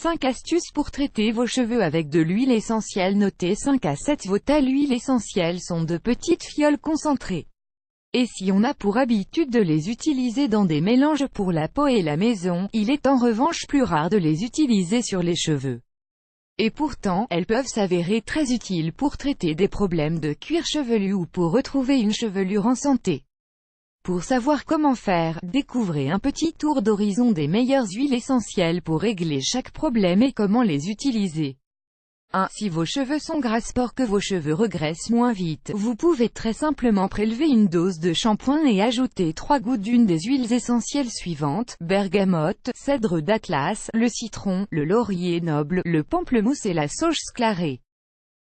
5 astuces pour traiter vos cheveux avec de l'huile essentielle. Notez 5 à 7 à l'huile essentielle sont de petites fioles concentrées. Et si on a pour habitude de les utiliser dans des mélanges pour la peau et la maison, il est en revanche plus rare de les utiliser sur les cheveux. Et pourtant, elles peuvent s'avérer très utiles pour traiter des problèmes de cuir chevelu ou pour retrouver une chevelure en santé. Pour savoir comment faire, découvrez un petit tour d'horizon des meilleures huiles essentielles pour régler chaque problème et comment les utiliser. 1. Si vos cheveux sont gras, pour que vos cheveux regraissent moins vite, vous pouvez très simplement prélever une dose de shampoing et ajouter 3 gouttes d'une des huiles essentielles suivantes: bergamote, cèdre d'Atlas, le citron, le laurier noble, le pamplemousse et la sauge sclarée.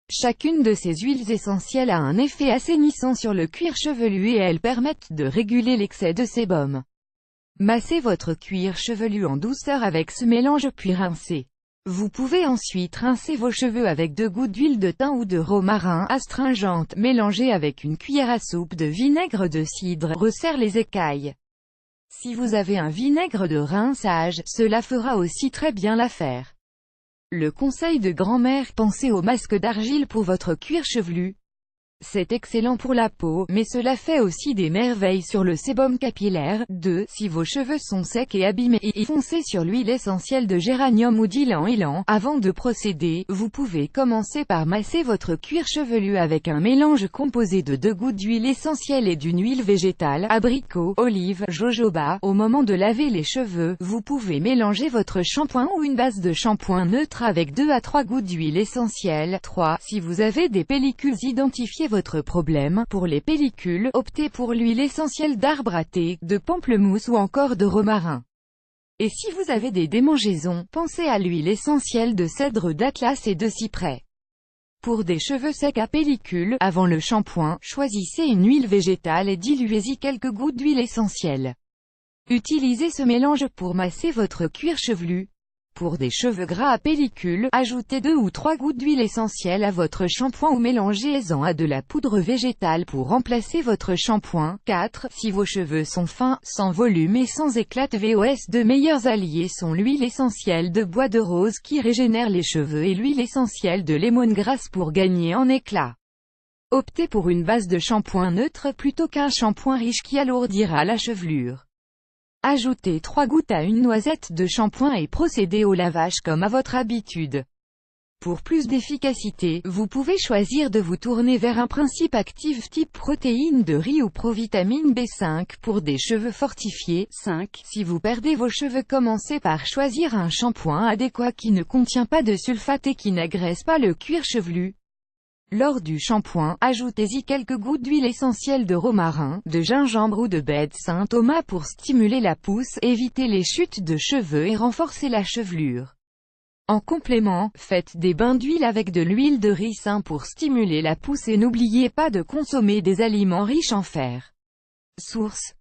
Chacune de ces huiles essentielles a un effet assainissant sur le cuir chevelu et elles permettent de réguler l'excès de sébum. Massez votre cuir chevelu en douceur avec ce mélange puis rincez. Vous pouvez ensuite rincer vos cheveux avec 2 gouttes d'huile de thym ou de romarin astringente, mélangée avec une cuillère à soupe de vinaigre de cidre, resserre les écailles. Si vous avez un vinaigre de rinçage, cela fera aussi très bien l'affaire. Le conseil de grand-mère: pensez au masque d'argile pour votre cuir chevelu. C'est excellent pour la peau, mais cela fait aussi des merveilles sur le sébum capillaire. 2. Si vos cheveux sont secs et abîmés, foncez sur l'huile essentielle de géranium ou d'ylang-ylang. Avant de procéder, vous pouvez commencer par masser votre cuir chevelu avec un mélange composé de 2 gouttes d'huile essentielle et d'une huile végétale, abricot, olive, jojoba. Au moment de laver les cheveux, vous pouvez mélanger votre shampoing ou une base de shampoing neutre avec 2 à 3 gouttes d'huile essentielle. 3. Si vous avez des pellicules, identifiez votre problème. Pour les pellicules, optez pour l'huile essentielle d'arbre à thé, de pamplemousse ou encore de romarin. Et si vous avez des démangeaisons, pensez à l'huile essentielle de cèdre d'Atlas et de cyprès. Pour des cheveux secs à pellicule, avant le shampoing, choisissez une huile végétale et diluez-y quelques gouttes d'huile essentielle. Utilisez ce mélange pour masser votre cuir chevelu. Pour des cheveux gras à pellicule, ajoutez 2 ou 3 gouttes d'huile essentielle à votre shampoing ou mélangez-en à de la poudre végétale pour remplacer votre shampoing. 4. Si vos cheveux sont fins, sans volume et sans éclat, vos deux meilleurs alliés sont l'huile essentielle de bois de rose qui régénère les cheveux et l'huile essentielle de lémongrass pour gagner en éclat. Optez pour une base de shampoing neutre plutôt qu'un shampoing riche qui alourdira la chevelure. Ajoutez 3 gouttes à une noisette de shampoing et procédez au lavage comme à votre habitude. Pour plus d'efficacité, vous pouvez choisir de vous tourner vers un principe actif type protéines de riz ou provitamine B5 pour des cheveux fortifiés. 5. Si vous perdez vos cheveux, commencez par choisir un shampoing adéquat qui ne contient pas de sulfate et qui n'agresse pas le cuir chevelu. Lors du shampoing, ajoutez-y quelques gouttes d'huile essentielle de romarin, de gingembre ou de baie de Saint-Thomas pour stimuler la pousse, éviter les chutes de cheveux et renforcer la chevelure. En complément, faites des bains d'huile avec de l'huile de ricin pour stimuler la pousse et n'oubliez pas de consommer des aliments riches en fer. Source: